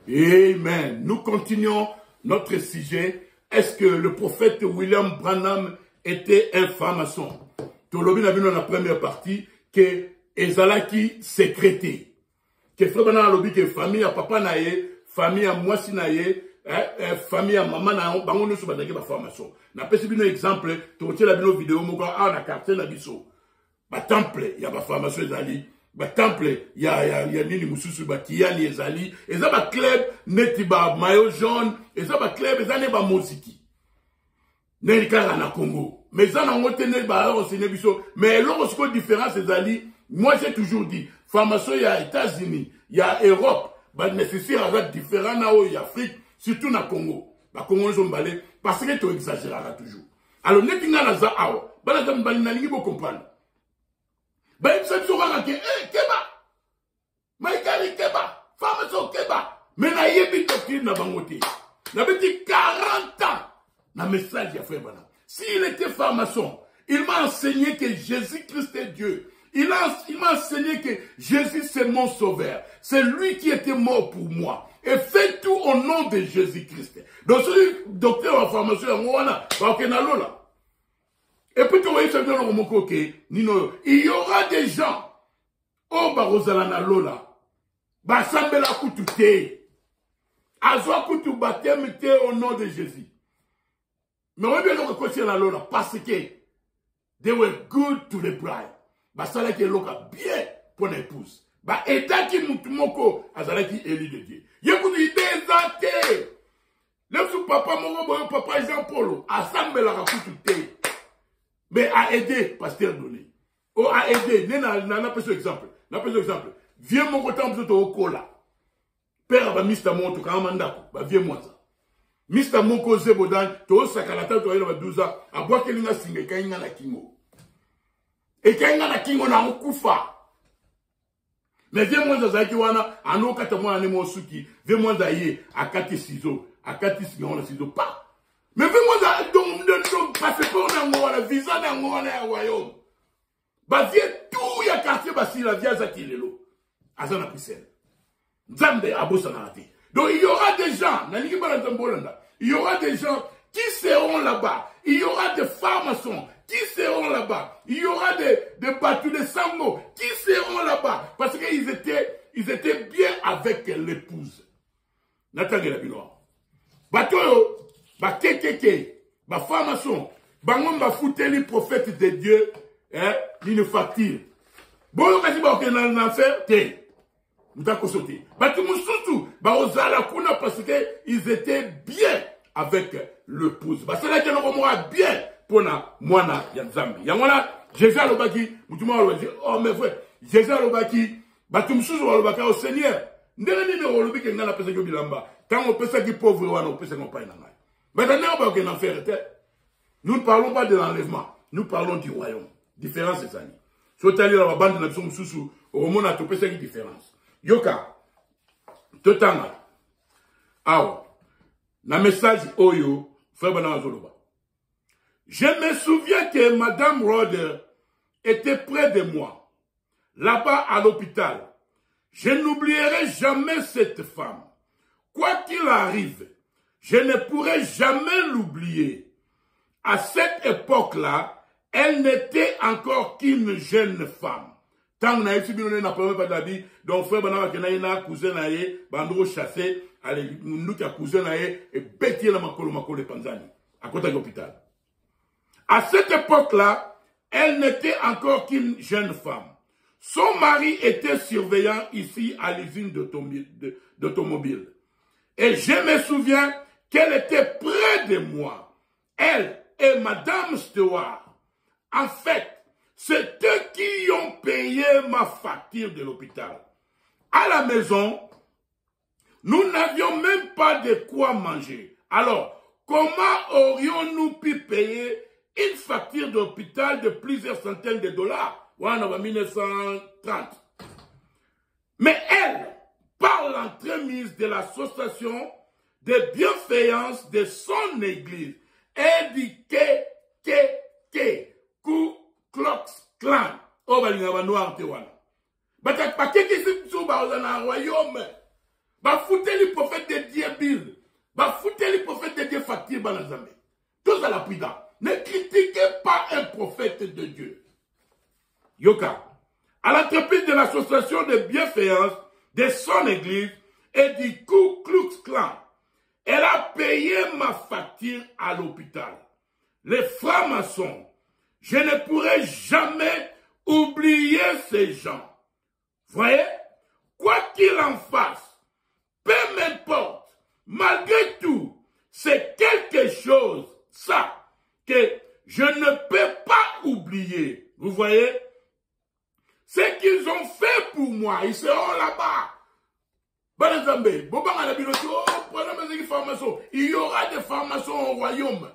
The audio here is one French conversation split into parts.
Amen. Nous continuons notre sujet. Est-ce que le prophète William Branham était un franc-maçon? Tolobi n'a vu dans la première partie que Ezalaki sécrété. Que frère Branham a lobby que famille à papa naïe, famille à moisi naïe, famille à maman naïe, bango ne sont pas d'accord franc-maçon. N'a pas si bien exemple, tu retiens la vidéo, mon gars, on a carté la biseau. Ba temple, il y a pas franc-maçon Ezali. Ba temple, il y a nini mususu ba kiyani Ezali. Eza ba club neti ba maillot jaune. Eza ba club eza ne ba moziki. Ne kala na Congo. Mais ça n'a pas été ba enseigné biso. Mais lorsque différence Ezali, moi j'ai toujours dit, franc-maçon il y a États-Unis, il y a Europe, ba nécessaire avec différent na il y a Afrique, surtout na Congo. Ba Congo ils ont balé parce que tu exagéreras toujours. Alors neti nga na za awa, ba la zambali na lingi bo comprendre. Ben, il s'est dit, Keba, Maïkari Keba, Famaso Keba, mais n'a yebi doctrine n'a bangoté. Il avait dit 40 ans, dans message il a fait Bana. S'il était franc-maçon, il m'a enseigné que Jésus-Christ est Dieu. Il m'a enseigné que Jésus c'est mon sauveur. C'est lui qui était mort pour moi. Et fait tout au nom de Jésus-Christ. Donc, celui docteur en formation, et puis, tu vois, il y aura des gens, oh, Barozalana Lola, Basambela Koutoute, Azwa Koutou Batem au nom de Jésus. Mais on va bien le reconnaître la Lola parce que they were good to the bride. Basala qui est loca bien pour l'épouse. Bah, état qui moutumoko, Azala qui est élu de Dieu. Yékou dit des athées. Le sous papa, mon papa Jean-Paul, Asambela Koutoute. Mais à aider, pasteur donné. Oh, à aider. N'a pas ce exemple. N'a pas ce exemple. Viens mon côté, on peut au cola. Père, va Mr. Monto, quand on m'a viens moi ça. Mr. Monko Zebodan, tu as sakalata, tu as 12 ans, à boire qu'il y a signé, quand il y a la kingo. Et quand il y a la kingo, on a un koufa. Mais viens moi ça, Zakiwana, à nos 4 mois, à Suki, viens moi ça, à 4 ciseaux, à 4 ciseaux, pas. Mais fais-moi ça, donc, passeport dans le visa dans le royaume. Basé tout, il y a quartier, basi la via Zakilelo. Azana Pissel. Zambe, Abosanarate. Donc, il y aura des gens, il y aura des gens qui seront là-bas. Il y aura des francs-maçons qui seront là-bas. Il y aura des battus de Sambo qui seront là-bas. Parce qu'ils étaient bien avec l'épouse. Nathan Gelabinois. Bateau, ba kekeke, ba franc-maçon, bangon ba fouteli prophète de Dieu, une facture. Bon, kasi ba ok nan enfer, te. Mouta kosote. Ba tout moussoutou, ba ozala kuna parce que ils étaient bien avec l'épouse. Ba c'est là que l'on va bien pour na mwana ya Nzambi. Ya mwana, Jésus alobaki, moutouma alobaki, oh mais frère, Jésus alobaki, ba tout moussoutou alobaki au Seigneur. Ndele nini olobi ke ngana pesa yo bilamba. Tant on pesa ki pauvre wana, on pesa qu'on paye nangai. Maintenant, nous ne parlons pas de l'enlèvement, nous parlons du royaume. Différence c'est ça. Si vous allez dans la bande de la Sous, au monde a tout fait une différence. Yoka, Totanga, Awa, na message Oyo, frère Bana Zoloba. Je me souviens que Madame Roder était près de moi, là-bas à l'hôpital. Je n'oublierai jamais cette femme. Quoi qu'il arrive, je ne pourrai jamais l'oublier. À cette époque-là, elle n'était encore qu'une jeune femme. Tant que nous n'avons pas d'habit, donc frère Bana Kenaïna, cousin naïe, bandro chassé, allez, nous qui a cousin naïe, et bêtier la makolo Panzani, à côté de l'hôpital. À cette époque-là, elle n'était encore qu'une jeune femme. Son mari était surveillant ici à l'usine d'automobile. Et je me souviens qu'elle était près de moi. Elle et Madame Stewart. En fait, c'est eux qui ont payé ma facture de l'hôpital. À la maison, nous n'avions même pas de quoi manger. Alors, comment aurions-nous pu payer une facture d'hôpital de plusieurs centaines de dollars en 1930? Mais elle, par l'entremise de l'association de bienfaillance de son église, elle dit Ku Klux Klan. Oh, bah, il y a un noir, Tewana. Bah, t'as pas qu'est-ce que tu vas dans un royaume. Bafouté les prophètes de Dieu Bill. Bafouté les prophètes de Dieu Fakir Banazamé. Tous à la prudence. Ne critiquez pas un prophète de Dieu. Yoka. À l'entreprise de l'association de bienfaisance de son église et du Ku Klux Klan, elle a payé ma facture à l'hôpital. Les francs-maçons, je ne pourrai jamais oublier ces gens. Voyez, quoi qu'il en fasse, peu m'importe, malgré tout, c'est quelque chose, ça, que je ne peux pas oublier. Vous voyez, ce qu'ils ont fait pour moi, ils seront là-bas. Il y aura des formations au royaume.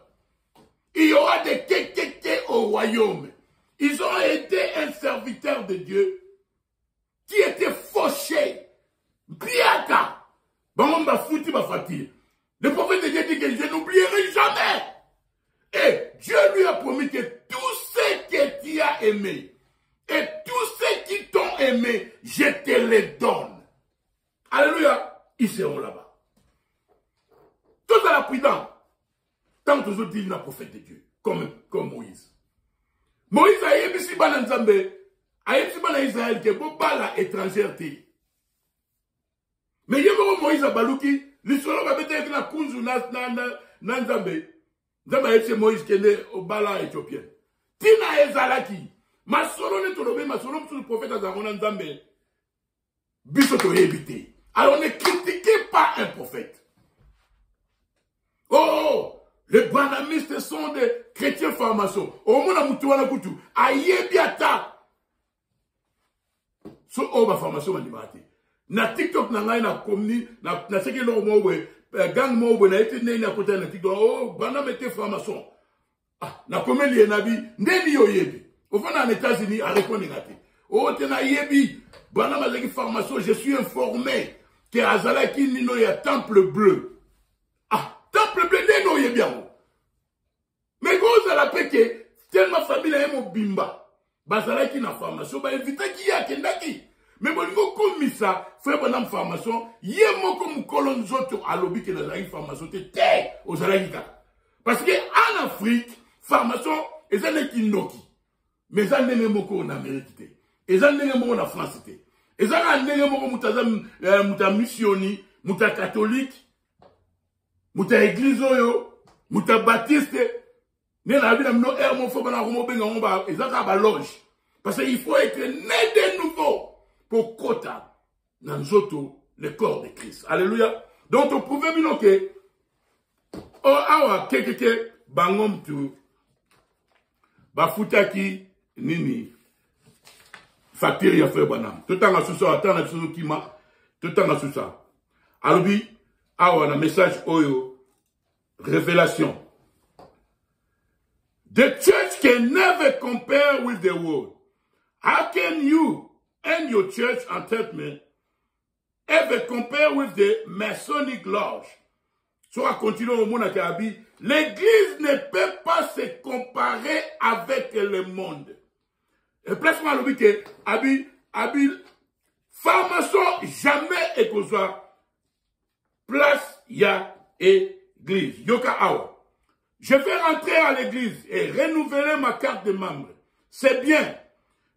Il y aura des kékéké au royaume. Ils ont été un serviteur de Dieu qui était fauché. Biaka. Le prophète de Dieu dit que je n'oublierai jamais. Et Dieu lui a promis que tout ce que tu as aimé et tous ceux qui t'ont aimé, je te les donne. Alléluia. Ils seront là-bas. Tout à la prudence. Tant que je dis le prophète de Dieu, comme Moïse. Moïse a eu ici dans Nzambe, a eu ici dans Israël que Bobala étrangère. Mais il y a Moïse à Balouki, l'histoire va peut-être la Kunzu Nzambe. Nzambe a eu Moïse qui est né au Bala éthiopien. Tina Ezalaki, ma solo ne tolobe, ma solo sur le prophète Azarona Nzambe. Bisoto évité. Alors ne critiquez pas un prophète. Oh! Les branamistes sont des chrétiens formations. Au moins, on a mutuana kutu. Aïe biata. So, oh, ma formation, on a na TikTok, na comni, na seke lo mowe, gang mowe, na été né na côté na TikTok. Oh, branam était formation. Ah, na comeli et nabi, neni yo yebi. Au fond, en États-Unis, à répondre négatif. Oh, tena yebi. Branam a formation, je suis informé que Azalaki Nino y a temple bleu. Ah, temple bleu, neno yebi bien. Mais quand ça l'appelle que tellement famille est mon bimba, basala qui na formation, bah éviter qui y a kendaki. Mais bon niveau comme ça, frère bonhomme formation, yé mo comme colon zoto à lobby que na formation te aux salagika. Parce que en Afrique, formation, ils ont qui noki, mais ils ont des moko en Amérique, ils ont des moko en France, ils ont des moko muta missioni, muta catholique, muta église yo, muta baptiste. Parce qu'il faut être né de nouveau pour Kota, Nanzoto, le corps de Christ. Alléluia. Donc, on pouvait bien que, oh, awa, kekeke, bangom tu, bafutaki, nini, facture ya fait banam. Tout en sous ça, attends, sous kima, tout en sous ça. Alors, awa, na message oyo, révélation. The church can never compare with the world. How can you and your church entitlement ever compare with the Masonic Lodge? So, à continuer au monde à l'église ne peut pas se comparer avec le monde. Et presque moi, le que Abi, formation jamais et qu'on soit place, ya église. Yoka awa. Je vais rentrer à l'église et renouveler ma carte de membre. C'est bien.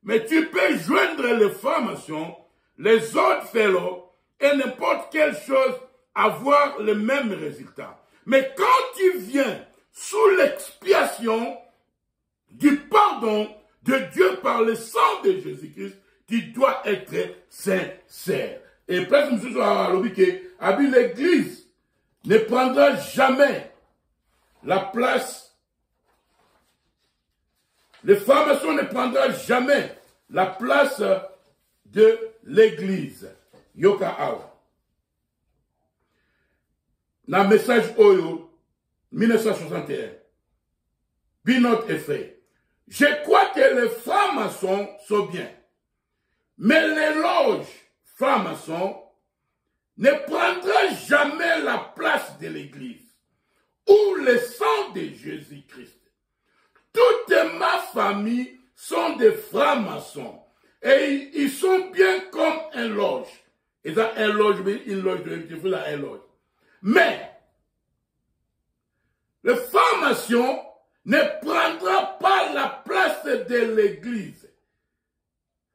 Mais tu peux joindre les formations, les autres fellows et n'importe quelle chose avoir le même résultat. Mais quand tu viens sous l'expiation du pardon de Dieu par le sang de Jésus-Christ, tu dois être sincère. Et presque nous sommes à l'église ne prendra jamais la place, les formations ne prendront jamais la place de l'église. Yoka awa. Na message Oyo, 1961. Binot est fait. Je crois que les francs-maçons sont bien. Mais les loges francs-maçons ne prendront jamais la place de l'église ou le sang de Jésus-Christ. Toute ma famille sont des francs-maçons et ils sont bien comme un loge. Et ça, un loge, une loge de fais un loge. Mais, la formation ne prendra pas la place de l'église.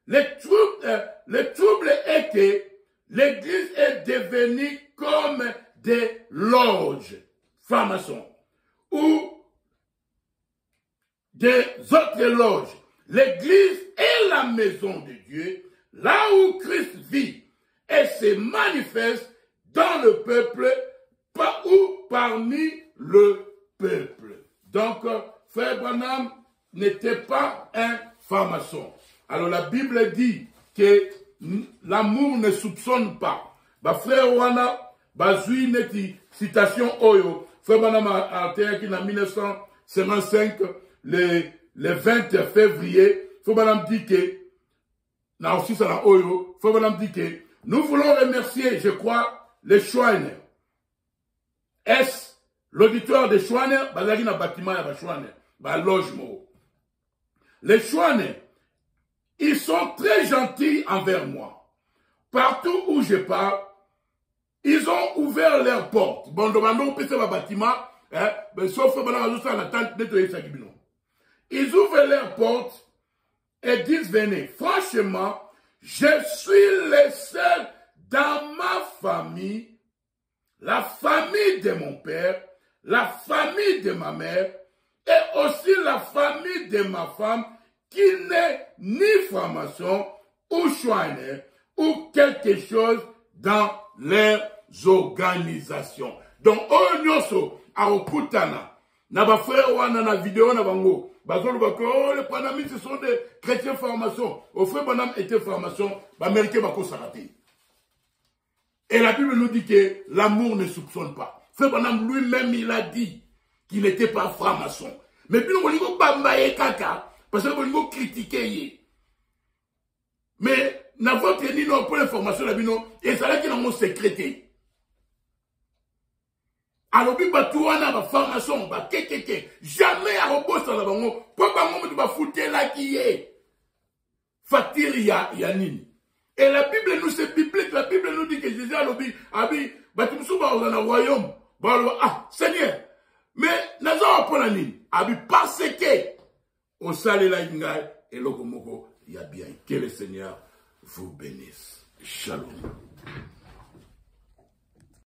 Le trouble est que l'église est devenue comme des loges, francs-maçons, ou des autres loges. L'église est la maison de Dieu, là où Christ vit et se manifeste dans le peuple, ou parmi le peuple. Donc, Frère Branham n'était pas un franc-maçon. Alors la Bible dit que l'amour ne soupçonne pas. Frère Wana, bazui neti citation oyo. Frère Branham a été en 1955, le 20 février. Frère Branham dit que, Frère Branham dit que nous voulons remercier, je crois, les Schweiner. Est l'auditoire des Schweiner, bazaki na bâtiment ya ba Schweiner, ba logement. Les Schweiner, ils sont très gentils envers moi. Partout où je pars, ils ont ouvert leurs portes. Bon, on peut faire un bâtiment, sauf que ils ouvrent leurs portes et disent, venez. Franchement, je suis le seul dans ma famille, la famille de mon père, la famille de ma mère, et aussi la famille de ma femme, qui n'est ni franc-maçon ou Schweiner ou quelque chose dans leurs organisations. Donc, Onyoso, Arokutana, Naba frère Wana na vidéo na bango, les Panamistes, ce sont des chrétiens francs-maçons. Au frère Branham était franc-maçon, l'Américain va s'arrêter. Et la Bible nous dit que l'amour ne soupçonne pas. Frère Branham lui-même, il a dit qu'il n'était pas franc-maçon. Mais puis nous, on dit Bambaye Kaka. Parce que vous critiquez. Mais, n'a pas tenu non pour l'information, et ça là qui n'a pas sécrété. Alors, puis, batouana, ba formation, ba kekeke, jamais à robot ça là, pour pas moi, tu vas foutre là qui est. Fatir yanini. Et la Bible nous, c'est biblique, la Bible nous dit que Jésus a l'obéi, tu me souviens dans le royaume, Seigneur, mais, n'a pas pour la nini, parce que, au salé la ingaï, et l'okomoko, il y a bien. Que le Seigneur vous bénisse. Shalom.